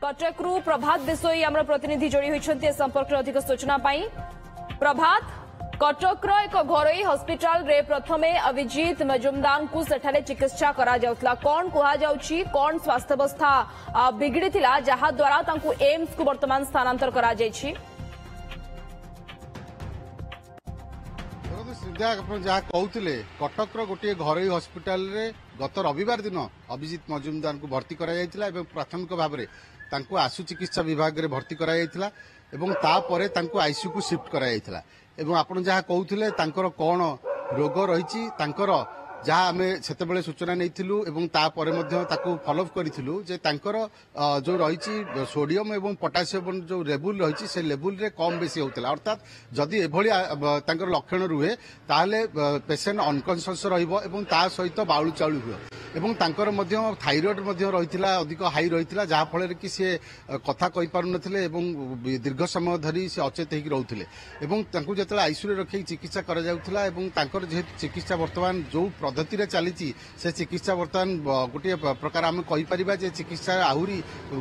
कटकरू प्रभात बिसोई आम प्रतिनिधि जोड़ी होती संपर्क अधिक सूचना पाई। प्रभात, कटकर एक घरोई हॉस्पिटल रे प्रथमे अभिजीत मजुमदार को सेठारे चिकित्सा करा जाउतला। कौन कहा जाउची, कौन स्वास्थ्यावस्था बिगड़ी थिला जहा द्वारा तांकु एम्स को वर्तमान स्थानांतर करा जायछि? जहाँ कहते कटकर गोटे घरोई हॉस्पिटल रे गत रविवार दिन अभिजीत मजुमदार को भर्ती करा जायतिला एवं प्राथमिक भाव में तांको आशु चिकित्सा विभाग रे भर्ती करा जायतिला एवं तापरे तांको आईसीयू को शिफ्ट करा जायतिला। एवं आपण जहाँ कहते तांकर कौन रोग रही जहाँ आम से सूचना नहीं फॉलोअप करूँ जे तांकर जो रही सोडियम एवं पोटासियम जो लेवल रही से लेवल रे कम बेसी होता अर्थात जदि एभली लक्षण रुहे ताहले पेशेंट अनकॉन्शियस रहिबो एवं ता सहित बाउल चाउल हुए एवं तांकर थाइरॉइड रही अधिक हाई रही जहाँ फल कि सी कथा कही पार नथिले एवं दीर्घ समय धरी से अचेत होकर रोते एवं जो आईसीयू रखी चिकित्सा करा जाउथला एवं तांकर जेहेतु चिकित्सा वर्तमान जो पद्धति चली से चिकित्सा वर्तमान गोटे प्रकार आम कहीपर जे चिकित्सा आहरी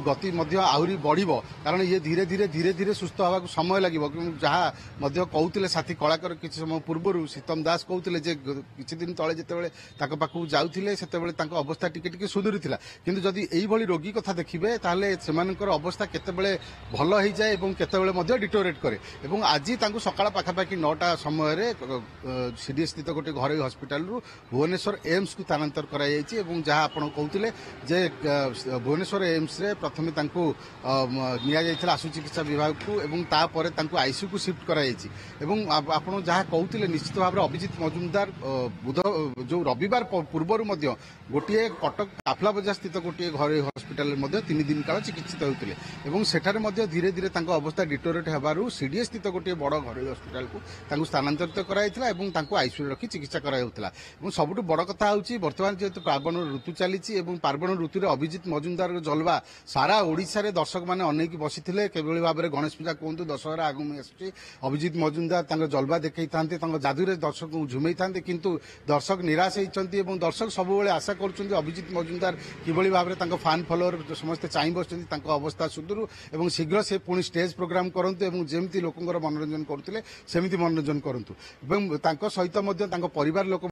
गति आहरी बढ़ कारण ये धीरे धीरे धीरे धीरे सुस्थ हवा समय लगे जहाँ कहते साथी कलाकार किसी समय पूर्व शीतम दास कहते किसी दिन तले जिते पाखक जाऊे से अवस्था टिके सुधुरी था किंतु जदि यही रोगी कथा देखिए ताहले सेमानकर अवस्था केतेबेले भल हो जाए और केतेबेले डिटोरेट करे एवं आज सकाळ पाखापाखि 9टा समय सीडीए स्थित गोटे घरोई हॉस्पिटल रु भुवनेश्वर एम्स को स्थानांतर कराई जहाँ आप कहते जे भुवनेश्वर एम्स रे प्रथमे निया आशु चिकित्सा विभाग को एवं तापर आईसीयू को शिफ्ट कराई आप जहाँ कहते निश्चित भाव में अभिजीत मजुमदार बुध जो रविवार पूर्वर गोटे कटक काफला बजार स्थित गोटे घरोई हॉस्पिटल 3 दिन काल चिकित्सित होते सेठारे धीरे धीरे अवस्था डिटोरेट होबारु सीडीए स्थित गोटे बड़ घरोई हॉस्पिटल को स्थानांतरित कराइथिला एवं आईसीयू रखी चिकित्सा कराउथिला। सबुठ बड़ कथा होची वर्तमान जेहेतु पार्वण ऋतु चली पार्वण ऋतु अभिजीत मजुमदार जलवा सारा ओडिशा रे दर्शक माने अनेक बसिथिले केवली भाव में गणेश पूजा कहतु दशहरा आगमी आसुची अभिजीत मजुमदार जलवा देखई थांते जादुरे दर्शक झुमई थांते किंतु दर्शक निराश होती दर्शक सब आशा कर अभिजीत मजुमदार किभली भाव में फैन फॉलोअर समस्ते चाह बस अवस्था सुधरू और शीघ्र से पुणी स्टेज प्रोग्राम करूँ जमी लोकंर मनोरंजन करुले सेमती मनोरंजन करूँ सहित परिवार लोक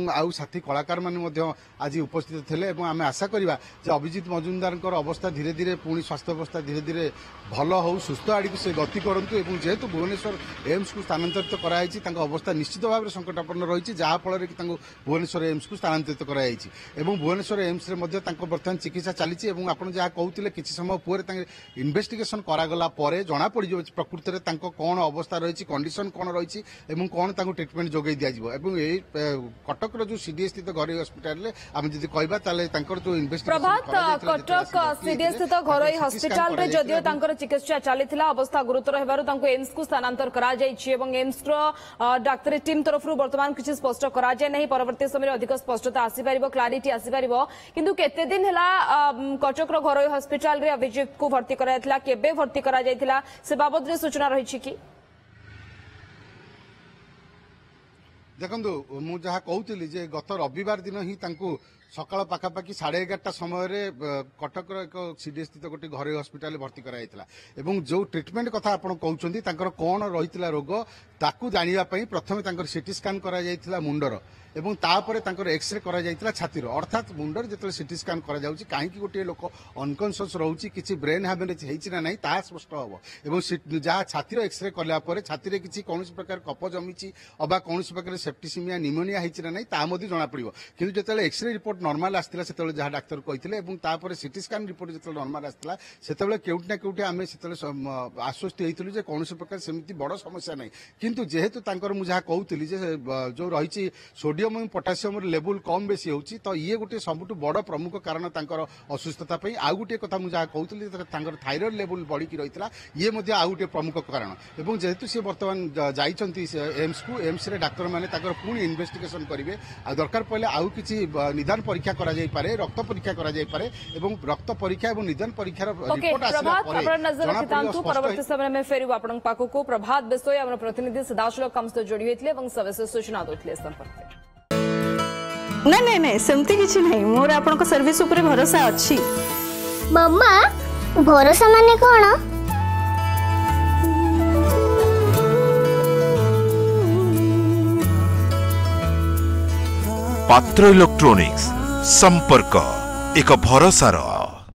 आउ साथी कलाकार माने आज उपस्थित थे आम आशा करवा अभिजीत मजुमदार अवस्था धीरे धीरे पुणी स्वास्थ्य अवस्था धीरे धीरे भल हो सुस्थ आड़ को से गति करूँ जेहेतु भुवनेश्वर एम्स को स्थानांतरित कराई अवस्था निश्चित भाव में संकटापन्न रही जहाँफल कि भुवनेश्वर एम्स को स्थानांतरित कराई भुवनेश्वर एम्स बर्तमान चिकित्सा चली आप जहाँ कहते किसी समय पर इन्वेस्टिगेशन करागला जना पड़ प्रकृति में कौन अवस्था रही कंडीशन कौन रही कौन ट्रिटमेंट जोगे दिज्व कटक जो सीडीए स्थित घरोई हॉस्पिटल आम जब कहवा जो प्रभात कटक सीडीए स्थित घरोई हॉस्पिटल रे जदियो तांकर चिकित्सा चलीथिला अवस्था गुरुतर हेबारु तांको एम्स को स्थानांतर करा जायछि एवं एम्स रो डाक्तरी टीम तरफ वर्तमान किछि स्पष्ट करा जाय नहीं परवर्ती समय अधिक स्पष्टता आसी परिबो क्लैरिटी आसी परिबो किंतु केते दिन हला कटक रो घरोई हॉस्पिटल रे अभिजीत को भर्ती करायथिला केबे भर्ती करा जायथिला से बाबद रे सूचना रहिछि कि देखो मु जहाँ कहती जे गत रविवार दिन ही सकाळ पाखापाखि 11:30 समय कटक एक सीडीए स्थित गोटे घरोई हॉस्पिटल भर्ती कराइथिला एवं जो ट्रिटमेंट कथा आपण कहउछन्ती तांकर कोन रहितला रोग ताकू जानिबा पई प्रथमे तांकर सीटी स्कैन करा जायथिला मुंडर एवं तापर तांकर एक्सरे करा जायथिला छातीर अर्थात मुंडर जेतले सीटी स्कैन करा जाउची काहे कि गोटे लोक अनकॉन्शियस रहउची किछि ब्रेन हैमरेज हेछि ना नाही ता स्पष्ट हबो एवं जहाँ छातीर एक्सरे कला पर छातीरे किछि कोनोसी प्रकार कफ जमिछि अबा कोनोसी प्रकार सेप्टिसिमिया निमोनिया हेछि ना नाही ता मध्ये जणा पड़िबो किंतु जेतले एक्सरे रिपोर्ट नॉर्मल आस्तिला सेतले जहाँ डाक्टर कहिथिले एवं तापर सीटी स्कैन रिपोर्ट जेतले नॉर्मल आस्तिला सेतले केउट ना केउट आमे सेतले आश्वस्त हेइथिलु जे कोनोसी प्रकार सेमिति बड़ समस्या नाही किंतु जेहेतु तांकर मु जहाँ कहउतिली जे जो रहिछि सोडियम और पोटासियम लेवल कम बेसी होची तो ये गोटे सबुठ बड़ प्रमुख कारण तांकर असुस्थता पई आउ गोटे कथा मु जहाँ कहउतिली तांकर थाइरॉइड लेवल बढ़ी की रहितला ये मध्ये आउ गोटे प्रमुख कारण एवं जेहेतु से वर्तमान जाइछन्ती एम्स को एम्स रे डाक्टर माने तांकर पुणी इन्वेस्टिगेशन करिवे आ दरकार पड़े आउ किछि निदान परीक्षा करा जाई पारे रक्त परीक्षा करा जाई पारे एवं रक्त परीक्षा एवं निदान परीक्षार रिपोर्ट आसिला परे प्रभात नजर रखितांतु परवर्ती समय में फेरु आपण पाखको प्रभात बिसोई हमर प्रतिनिधि सिधासलख कम से जोड़ी होइतले एवं सविशेष सूचना दोतले संपर्क नहीं नहीं नहीं सेमती किछि नहीं मोर आपन को सर्विस ऊपर भरोसा अछि मम्मा भरोसा माने कौन? पात्र इलेक्ट्रॉनिक्स संपर्क एक भरोसार